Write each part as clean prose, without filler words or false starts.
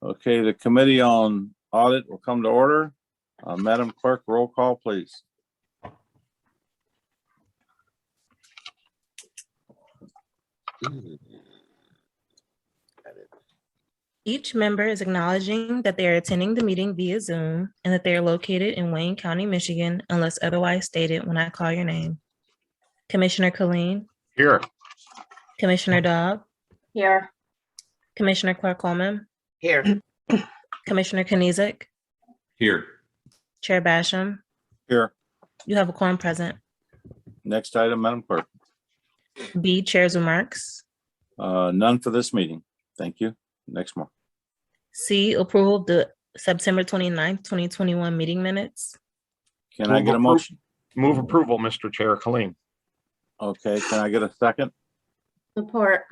Okay, the Committee on Audit will come to order. Madam Clerk, roll call, please. Each member is acknowledging that they are attending the meeting via Zoom and that they are located in Wayne County, Michigan, unless otherwise stated when I call your name. Commissioner Colleen. Here. Commissioner Dobb. Here. Commissioner Clark-Coleman. Here. Commissioner Kniezek. Here. Chair Basham. Here. You have a quorum present. Next item, Madam Clerk. B, Chair's remarks. None for this meeting. Thank you. Next one. C, approval of the September 29th, 2021 meeting minutes. Can I get a motion? Move approval, Mr. Chair. Colleen. Okay, can I get a second? Support.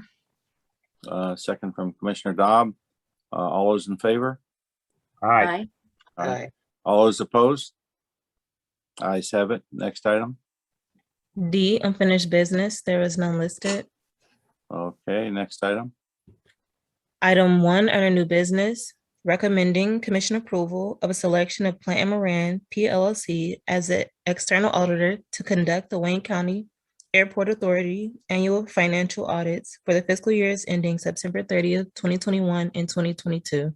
Second from Commissioner Dobb. All those in favor? Aye. Aye. All those opposed? Ayes have it. Next item. D, unfinished business. There is none listed. Okay, next item. Item 1 under new business, recommending commission approval of a selection of Plant Moran PLLC as the external auditor to conduct the Wayne County Airport Authority annual financial audits for the fiscal years ending September 30th, 2021 and 2022.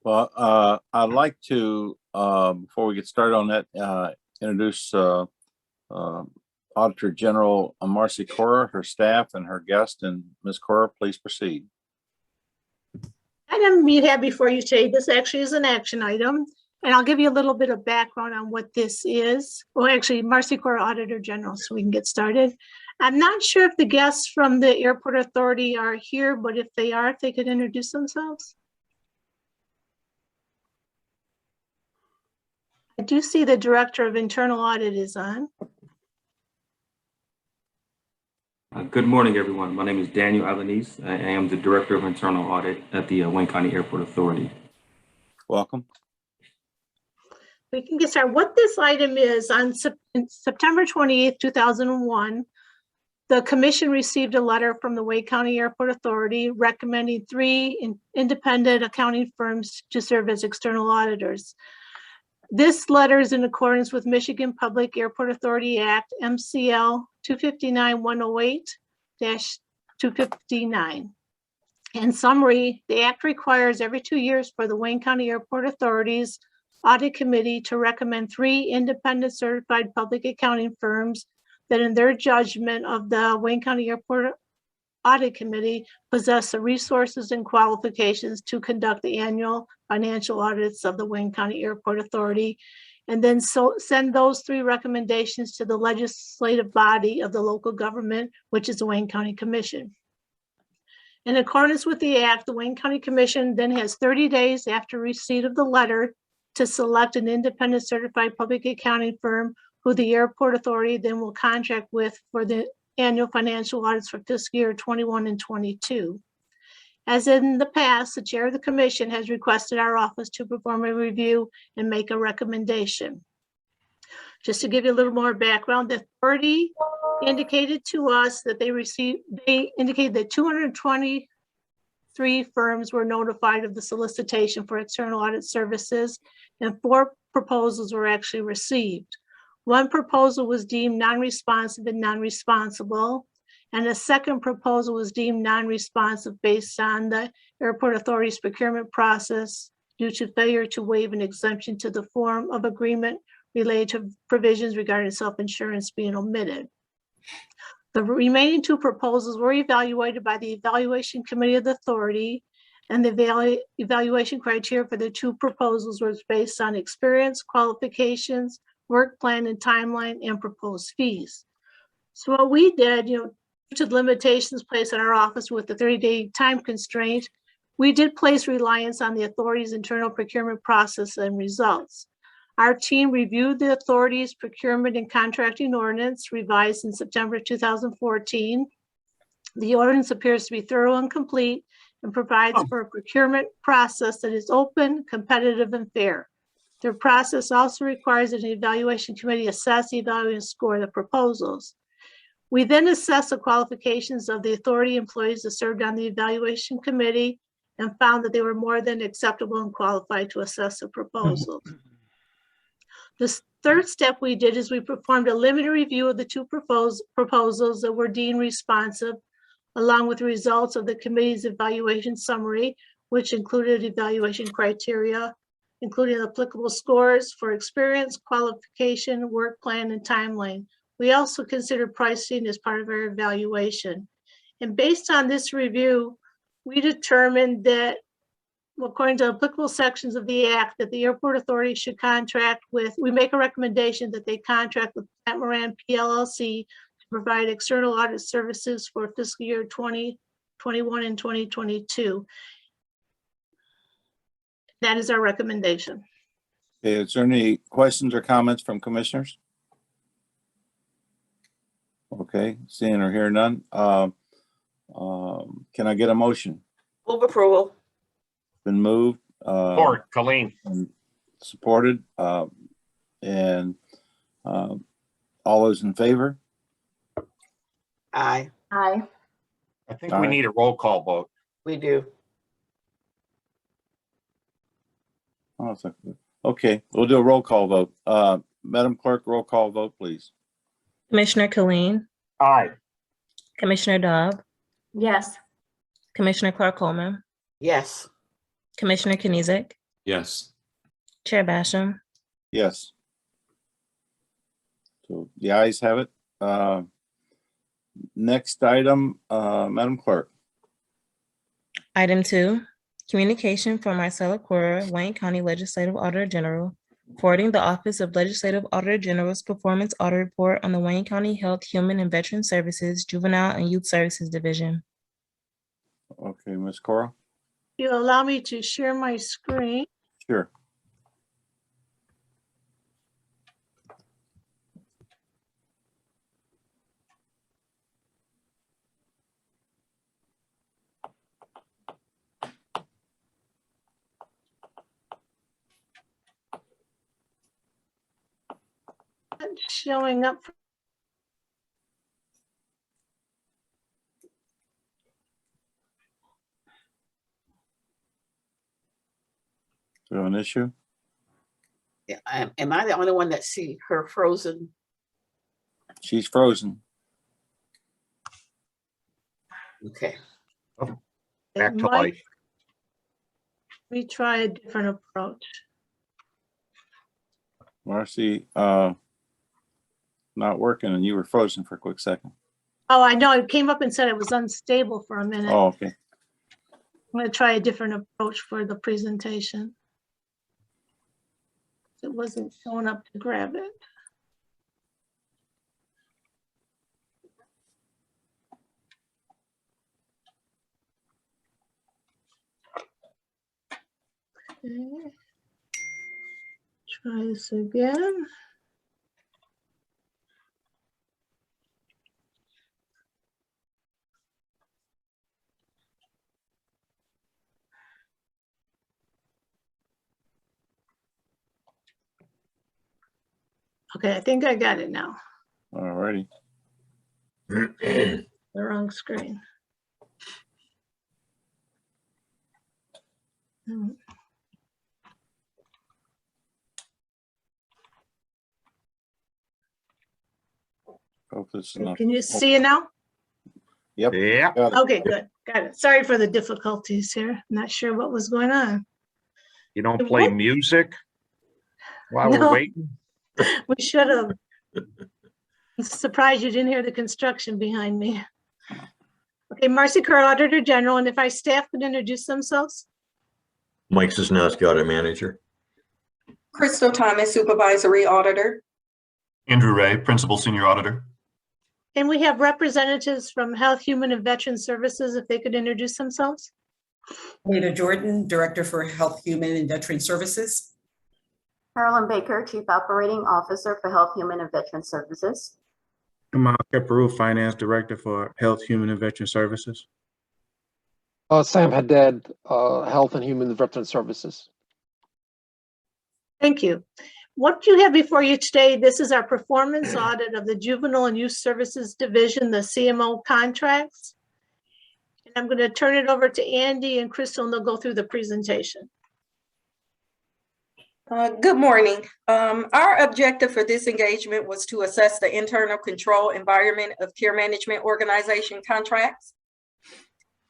Well, I'd like to, before we get started on that, introduce Auditor General Marcy Cora, her staff, and her guest. And Ms. Cora, please proceed. Item you have before you today, this actually is an action item, and I'll give you a little bit of background on what this is. Well, actually, Marcy Cora, Auditor General, so we can get started. I'm not sure if the guests from the Airport Authority are here, but if they are, if they could introduce themselves. I do see the Director of Internal Audit is on. Good morning, everyone. My name is Daniel Alaniz. I am the Director of Internal Audit at the Wayne County Airport Authority. Welcome. We can get started. What this item is, on September 28th, 2001, the Commission received a letter from the Wayne County Airport Authority recommending 3 independent accounting firms to serve as external auditors. This letter is in accordance with Michigan Public Airport Authority Act, MCL 259-108-259. In summary, the act requires every 2 years for the Wayne County Airport Authority's Audit Committee to recommend 3 independent certified public accounting firms that in their judgment of the Wayne County Airport Audit Committee possess the resources and qualifications to conduct the annual financial audits of the Wayne County Airport Authority, and then send those 3 recommendations to the legislative body of the local government, which is the Wayne County Commission. In accordance with the act, the Wayne County Commission then has 30 days after receipt of the letter to select an independent certified public accounting firm who the Airport Authority then will contract with for the annual financial audits for fiscal year 21 and 22. As in the past, the chair of the commission has requested our office to perform a review and make a recommendation. Just to give you a little more background, the authority indicated to us that they indicated that 223 firms were notified of the solicitation for external audit services, and 4 proposals were actually received. 1 proposal was deemed non-responsive and non-responsible, and a second proposal was deemed non-responsive based on the Airport Authority's procurement process due to failure to waive an exemption to the form of agreement related to provisions regarding self-insurance being omitted. The remaining 2 proposals were evaluated by the Evaluation Committee of the Authority, and the evaluation criteria for the 2 proposals was based on experience, qualifications, work plan and timeline, and proposed fees. So what we did, due to the limitations placed on our office with the 30-day time constraint, we did place reliance on the authority's internal procurement process and results. Our team reviewed the authority's procurement and contracting ordinance revised in September 2014. The ordinance appears to be thorough and complete and provides for a procurement process that is open, competitive, and fair. Their process also requires that an evaluation committee assess, evaluate, and score the proposals. We then assess the qualifications of the authority employees that served on the evaluation committee and found that they were more than acceptable and qualified to assess the proposals. The third step we did is we performed a limited review of the two proposals that were deemed responsive, along with the results of the committee's evaluation summary, which included evaluation criteria, including applicable scores for experience, qualification, work plan, and timeline. We also considered pricing as part of our evaluation. And based on this review, we determined that, according to applicable sections of the Act, that the Airport Authority should contract with, we make a recommendation that they contract with Plant Moran PLLC to provide external audit services for fiscal year 2021 and 2022. That is our recommendation. Okay, is there any questions or comments from commissioners? Okay, seeing or hearing none. Can I get a motion? Move approval. Been moved. Support, Colleen. And supported. And all those in favor? Aye, Aye. I think we need a roll call vote. we do. Oh, okay, we'll do a roll call vote. Madam Clerk, roll call vote, please. Commissioner Killeen, Aye. Commissioner Dobb, Yes. Commissioner Clark Coleman, Yes. Commissioner Knizek, Yes. Chair Basham. Yes. So the ayes have it. Next item, Madam Clerk. Item 2, communication from Marcella Cora, Wayne County Legislative Auditor General, forwarding the Office of Legislative Auditor General's Performance Audit Report on the Wayne County Health, Human and Veteran Services, Juvenile and Youth Services Division. Okay, Ms. Cora. You allow me to share my screen. Sure. It's showing up. Do you have an issue? Yeah, am I the only one that see her frozen? She's frozen. Okay. Back It to might- life. Let me try a different approach. Marcy, not working and you were frozen for a quick second. Oh, I know, it came up and said it was unstable for a minute. Oh, okay. I'm gonna try a different approach for the presentation. It wasn't showing up to grab it. Okay. Try this again. Okay, I think I got it now. All righty. The wrong screen. Hmm. Hope this is enough. Can you see it now? Yep. Yeah. Got it. Okay, good, got it. Sorry for the difficulties here. Not sure what was going on. You don't play music while we're No. waiting? We should have. I'm surprised you didn't hear the construction behind me. Okay, Marcy Curl, Auditor General, and if our staff could introduce themselves? Mike Cisnowski, Audit Manager. Crystal Thomas, Supervisory Auditor. Andrew Ray, Principal Senior Auditor. And we have representatives from Health, Human, and Veteran Services, if they could introduce themselves? Rita Jordan, Director for Health, Human, and Veteran Services. Carolyn Baker, Chief Operating Officer for Health, Human, and Veteran Services. Kamal Kaparu, Finance Director for Health, Human, and Veteran Services. Sam Haddad, Health and Human Veteran Services. Thank you. What you have before you today, this is our performance audit of the Juvenile and Youth Services Division, the CMO contracts. And I'm going to turn it over to Andy and Crystal, and they'll go through the presentation. Good morning. Our objective for this engagement was to assess the internal control environment of care management organization contracts.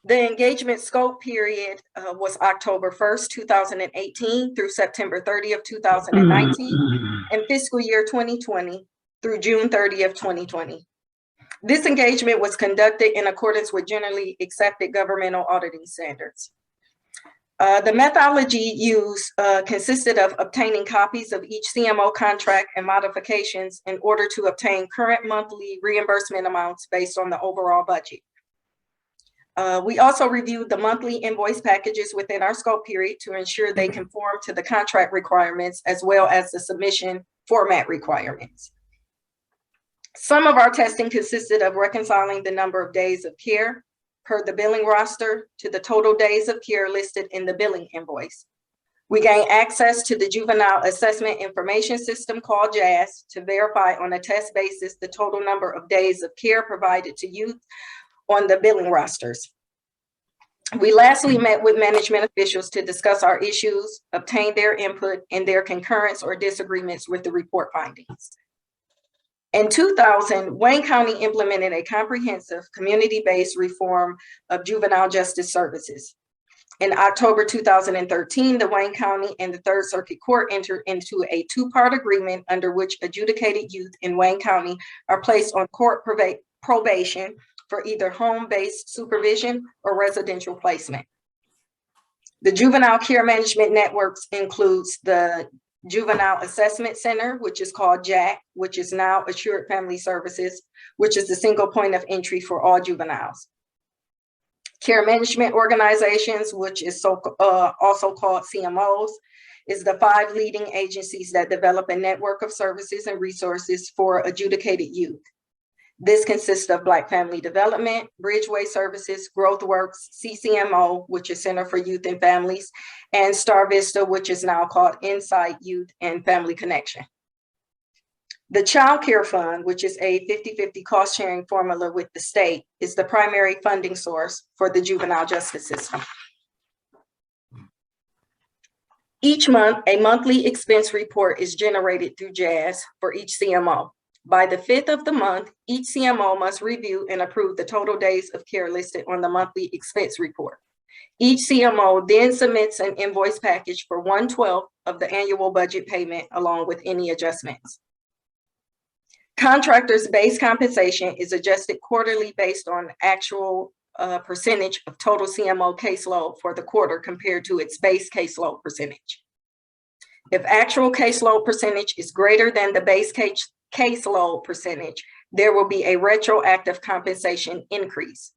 The engagement scope period was October 1st, 2018 through September 30th, 2019, and fiscal year 2020 through June 30th, 2020. This engagement was conducted in accordance with generally accepted governmental auditing standards. The methodology used consisted of obtaining copies of each CMO contract and modifications in order to obtain current monthly reimbursement amounts based on the overall budget. We also reviewed the monthly invoice packages within our scope period to ensure they conform to the contract requirements as well as the submission format requirements. Some of our testing consisted of reconciling the number of days of care per the billing roster to the total days of care listed in the billing invoice. We gained access to the Juvenile Assessment Information System called JAS to verify on a test basis the total number of days of care provided to youth on the billing rosters. We lastly met with management officials to discuss our issues, obtain their input, and their concurrence or disagreements with the report findings. In 2000, Wayne County implemented a comprehensive community-based reform of juvenile justice services. In October 2013, the Wayne County and the Third Circuit Court entered into a two-part agreement under which adjudicated youth in Wayne County are placed on court probation for either home-based supervision or residential placement. The Juvenile Care Management Networks includes the Juvenile Assessment Center, which is called JAC, which is now Assured Family Services, which is the single point of entry for all juveniles. Care management organizations, which is also called CMOs, is the 5 leading agencies that develop a network of services and resources for adjudicated youth. This consists of Black Family Development, Bridgeway Services, GrowthWorks, CCMO, which is Center for Youth and Families, and Star Vista, which is now called Insight Youth and Family Connection. The Child Care Fund, which is a 50-50 cost sharing formula with the state, is the primary funding source for the juvenile justice system. Each month, a monthly expense report is generated through JAS for each CMO. By the 5th of the month, each CMO must review and approve the total days of care listed on the monthly expense report. Each CMO then submits an invoice package for 1/12 of the annual budget payment along with any adjustments. Contractors' base compensation is adjusted quarterly based on actual percentage of total CMO caseload for the quarter compared to its base caseload percentage. If actual caseload percentage is greater than the base caseload percentage, there will be a retroactive compensation increase.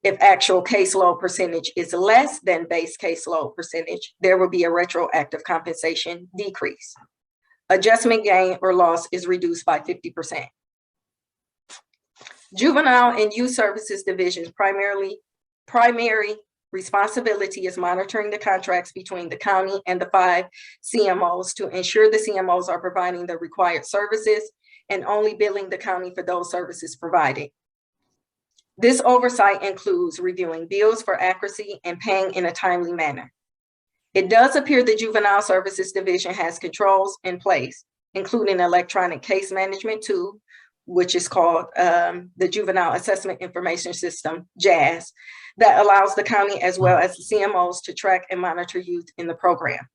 If actual caseload percentage is less than base caseload percentage, there will be a retroactive compensation decrease. Adjustment gain or loss is reduced by 50%. Juvenile and Youth Services Division's primary responsibility is monitoring the contracts between the county and the 5 CMOs to ensure the CMOs are providing the required services and only billing the county for those services provided. This oversight includes reviewing bills for accuracy and paying in a timely manner. It does appear the Juvenile Services Division has controls in place, including electronic case management tool, which is called the Juvenile Assessment Information System, JAS, that allows the county as well as the CMOs to track and monitor youth in the program.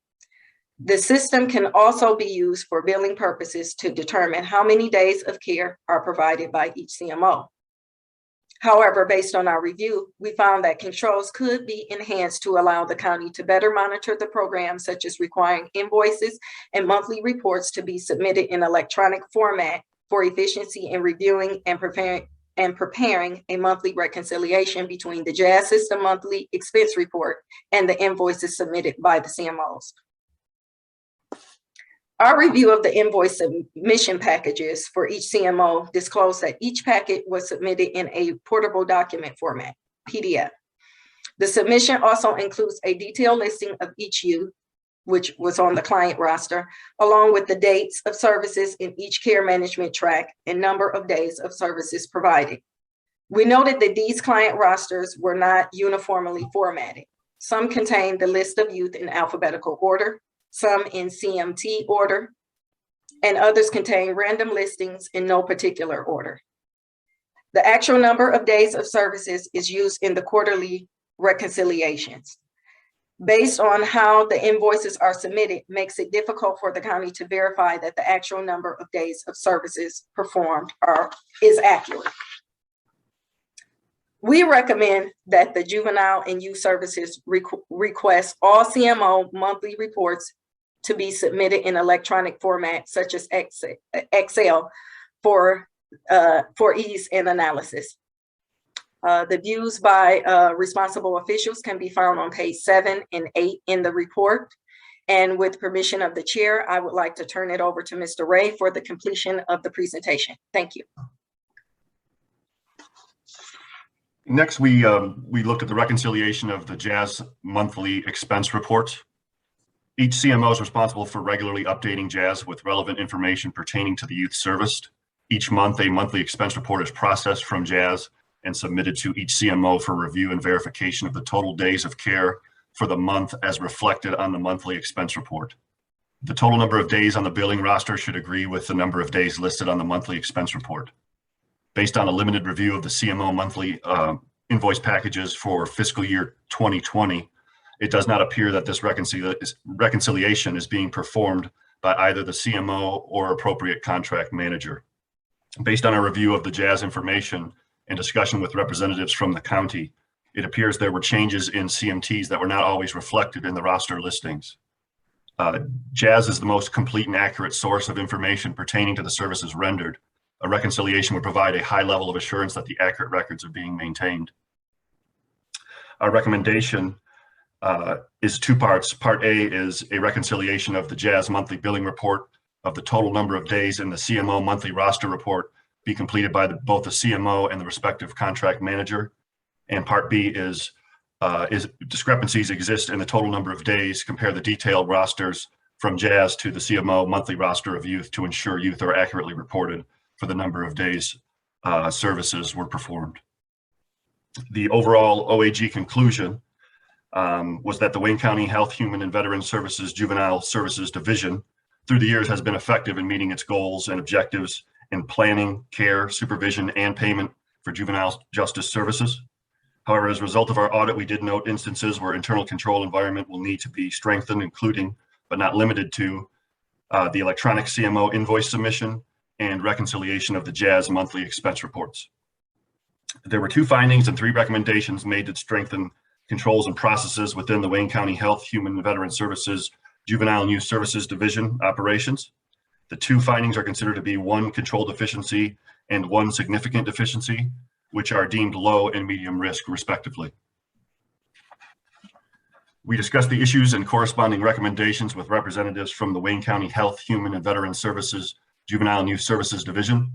The system can also be used for billing purposes to determine how many days of care are provided by each CMO. However, based on our review, we found that controls could be enhanced to allow the county to better monitor the program, such as requiring invoices and monthly reports to be submitted in electronic format for efficiency in reviewing and preparing a monthly reconciliation between the JAS system monthly expense report and the invoices submitted by the CMOs. Our review of the invoice submission packages for each CMO disclosed that each packet was submitted in a portable document format, PDF. The submission also includes a detailed listing of each youth, which was on the client roster, along with the dates of services in each care management track and number of days of services provided. We noted that these client rosters were not uniformly formatted. Some contained the list of youth in alphabetical order, some in CMT order, and others contain random listings in no particular order. The actual number of days of services is used in the quarterly reconciliations. Based on how the invoices are submitted, makes it difficult for the county to verify that the actual number of days of services performed is accurate. We recommend that the Juvenile and Youth Services request all CMO monthly reports to be submitted in electronic format such as Excel for ease and analysis. The views by responsible officials can be found on page 7 and 8 in the report. And with permission of the chair, I would like to turn it over to Mr. Ray for the completion of the presentation. Thank you. Next, we looked at the reconciliation of the JAS monthly expense report. Each CMO is responsible for regularly updating JAS with relevant information pertaining to the youth serviced. Each month, a monthly expense report is processed from JAS and submitted to each CMO for review and verification of the total days of care for the month as reflected on the monthly expense report. The total number of days on the billing roster should agree with the number of days listed on the monthly expense report. Based on a limited review of the CMO monthly invoice packages for fiscal year 2020, it does not appear that this reconciliation is being performed by either the CMO or appropriate contract manager. Based on a review of the JAS information and discussion with representatives from the county, it appears there were changes in CMTs that were not always reflected in the roster listings. JAS is the most complete and accurate source of information pertaining to the services rendered. A reconciliation would provide a high level of assurance that the accurate records are being maintained. Our recommendation is two parts. Part A is a reconciliation of the JAS monthly billing report of the total number of days in the CMO monthly roster report be completed by both the CMO and the respective contract manager. And part B is discrepancies exist in the total number of days, compare the detailed rosters from JAS to the CMO monthly roster of youth to ensure youth are accurately reported for the number of days services were performed. The overall OAG conclusion was that the Wayne County Health, Human and Veteran Services Juvenile Services Division through the years has been effective in meeting its goals and objectives in planning, care, supervision, and payment for juvenile justice services. However, as a result of our audit, we did note instances where internal control environment will need to be strengthened, including, but not limited to, the electronic CMO invoice submission and reconciliation of the JAS monthly expense reports. There were 2 findings and 3 recommendations made to strengthen controls and processes within the Wayne County Health, Human and Veteran Services Juvenile and Youth Services Division operations. The 2 findings are considered to be 1 control deficiency and 1 significant deficiency, which are deemed low and medium risk respectively. We discussed the issues and corresponding recommendations with representatives from the Wayne County Health, Human and Veteran Services Juvenile and Youth Services Division.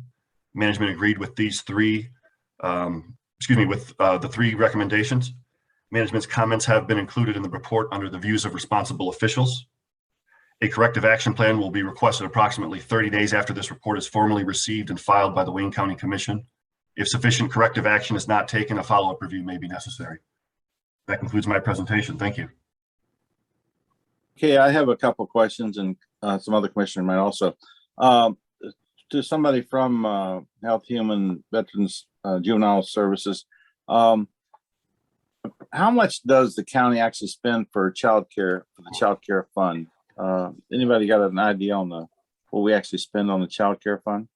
Management agreed with these 3, the 3 recommendations. Management's comments have been included in the report under the views of responsible officials. A corrective action plan will be requested approximately 30 days after this report is formally received and filed by the Wayne County Commission. If sufficient corrective action is not taken, a follow-up review may be necessary. That concludes my presentation. Thank you. Okay, I have a couple questions, and some other commissioner might also. To somebody from Health, Human, Veterans, Juvenile Services, how much does the county actually spend for child care, for the child care fund? Anybody got an idea on what we actually spend on the child care fund?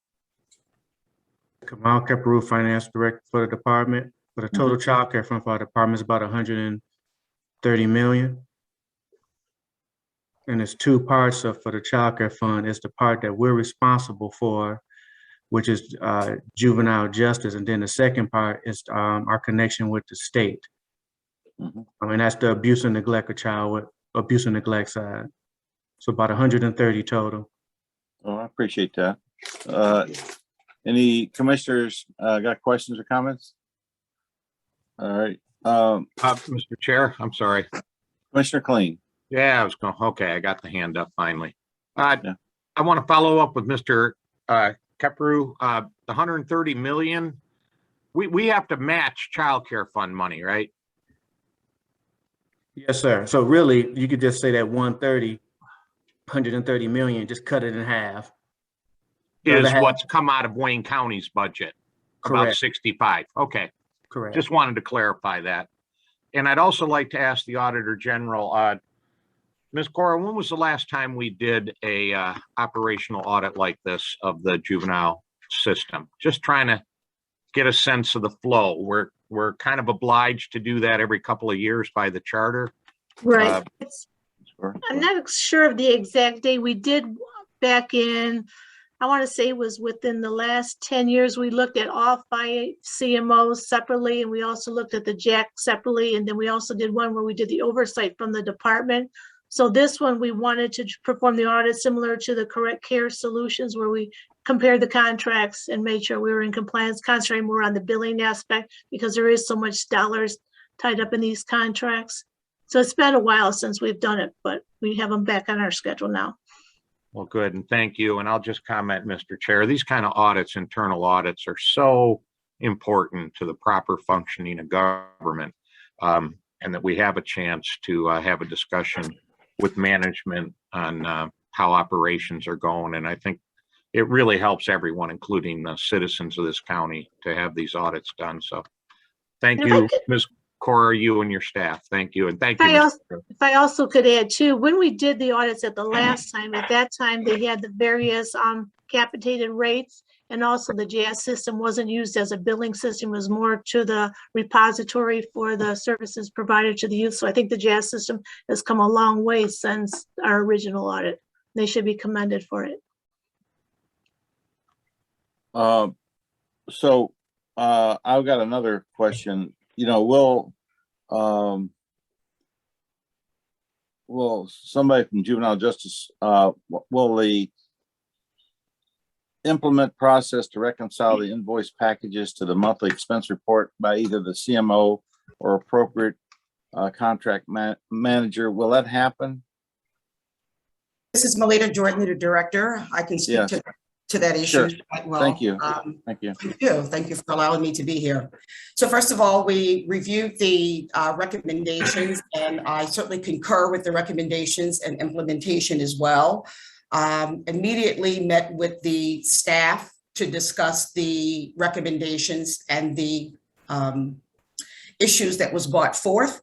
Kamal Kaparu, Finance Director for the department. For the total child care fund for our department is about $130 million. And there's 2 parts for the child care fund. It's the part that we're responsible for, which is juvenile justice. And then the second part is our connection with the state. I mean, that's the abuse and neglect of child with abuse and neglect side. So about 130 total. Oh, I appreciate that. Any commissioners got questions or comments? All right. Mr. Chair, I'm sorry. Commissioner Kleen. Yeah, I was going, okay, I got the hand up finally. I want to follow up with Mr. Kaparu. The $130 million, we have to match childcare fund money, right? Yes, sir. So really, you could just say that 130 million, just cut it in half. The other Is half- what's come out of Wayne County's budget, about Correct. 65. Okay, Correct. just wanted to clarify that. And I'd also like to ask the Auditor General, Ms. Cora, when was the last time we did a operational audit like this of the juvenile system? Just trying to get a sense of the flow. We're kind of obliged to do that every couple of years by the charter. Right. I'm not sure of the exact date. We did back in, I want to say it was within the last 10 years, we looked at all 5 CMOs separately, and we also looked at the JAC separately. And then we also did one where we did the oversight from the department. So this one, we wanted to perform the audit similar to the Correct Care Solutions, where we compared the contracts and made sure we were in compliance, concentrating more on the billing aspect, because there is so much dollars tied up in these contracts. So it's been a while since we've done it, but we have them back on our schedule now. Well, good, and thank you. And I'll just comment, Mr. Chair, these kind of audits, internal audits, are so important to the proper functioning of government, and that we have a chance to have a discussion with management on how operations are going. And I think it really helps everyone, including the citizens of this county, to have these audits done. So thank you, Ms. Cora, you and your staff. Thank you. And thank you. If I also could add too, when we did the audits at the last time, at that time, they had the various capitated rates, and also the JAS system wasn't used as a billing system, it was more to the repository for the services provided to the youth. So I think the JAS system has come a long way since our original audit. They should be commended for it. So I've got another question. You know, will somebody from juvenile justice, will the implement process to reconcile the invoice packages to the monthly expense report by either the CMO or appropriate contract manager, will that happen? This is Melita Jordan, the director. I can speak to that issue quite well. Thank you. Thank you. Thank you for allowing me to be here. So first of all, we reviewed the recommendations, and I certainly concur with the recommendations and implementation as well. Immediately met with the staff to discuss the recommendations and the issues that was brought forth.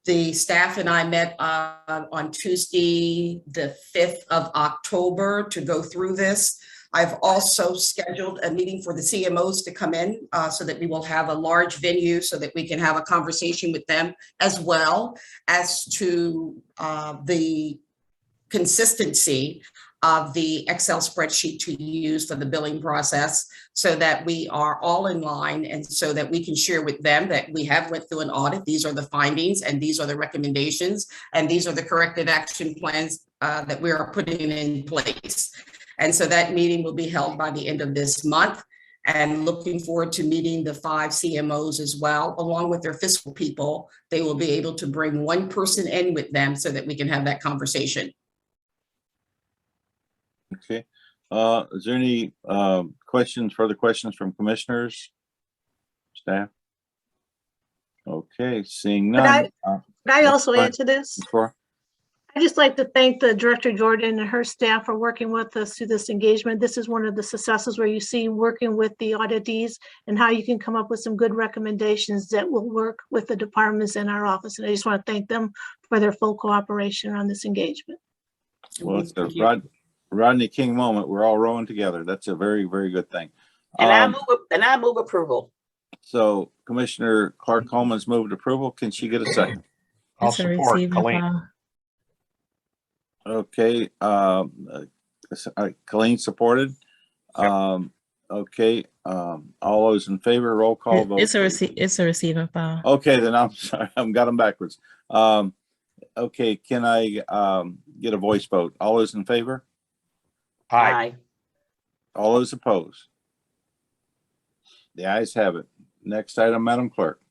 The staff and I met on Tuesday, the 5th of October, to go through this. I've also scheduled a meeting for the CMOs to come in so that we will have a large venue so that we can have a conversation with them as well as to the consistency of the Excel spreadsheet to use for the billing process, so that we are all in line and so that we can share with them that we have went through an audit. These are the findings and these are the recommendations and these are the corrective action plans that we are putting in place. And so that meeting will be held by the end of this month, and looking forward to meeting the 5 CMOs as well, along with their fiscal people. They will be able to bring one person in with them so that we can have that conversation. Okay. Is there any further questions from commissioners, staff? Okay, seeing none. Could I also add to this? Sure. I'd just like to thank the Director Jordan and her staff for working with us through this engagement. This is one of the successes where you see working with the auditees and how you can come up with some good recommendations that will work with the departments in our office. And I just want to thank them for their full cooperation on this engagement. Well, it's a Rodney King moment. We're all rowing together. That's a very, very good thing. And I move approval. So Commissioner Clark Coleman's moved approval. Can she get a second? I'll support Colleen. Okay, Colleen supported. Okay, all those in favor, roll call vote. It's a receiving file. Okay, then I'm sorry, I've got them backwards. Okay, can I get a voice vote? All those in favor? Aye. All those opposed? The ayes have it. Next item, Madam Clerk.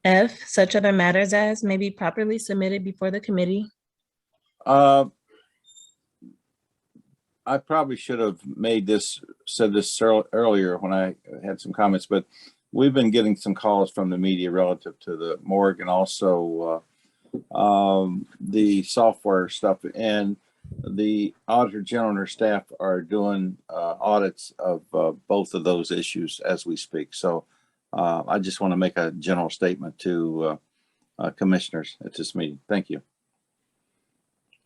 F, such other matters as may be properly submitted before the committee. I probably should have said this earlier when I had some comments, but we've been getting some calls from the media relative to the morgue and also the software stuff. And the Auditor General and her staff are doing audits of both of those issues as we speak. So I just want to make a general statement to commissioners at this meeting. Thank you.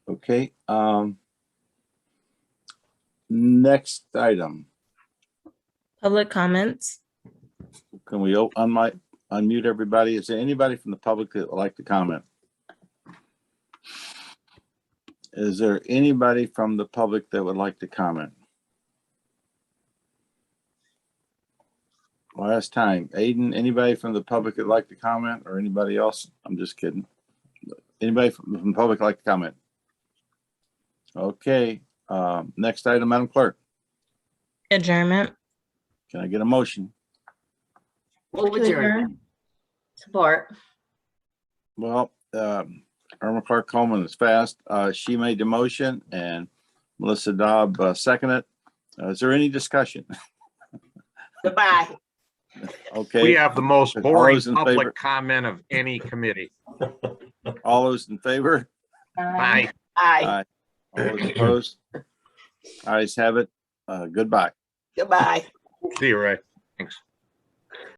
Okay. Next item. Public comments. Can we unmute everybody? Is there anybody from the public that would like to comment? Is there anybody from the public that would like to comment? Last time. Aiden, anybody from the public that'd like to comment, or anybody else? I'm just kidding. Anybody from the public like to comment? Okay. Next item, Madam Clerk. Adjournment. Can I get a motion? Move adjourned. Support. Well, Irma Clark Coleman is fast. She made the motion and Melissa Dobb seconded. Is there any discussion? Goodbye. Okay. We have the most All boring those in public favor? comment of any committee. All those in favor? Bye. Aye. All those opposed? Ayes have it. Goodbye. Goodbye. See you, Ray. Thanks.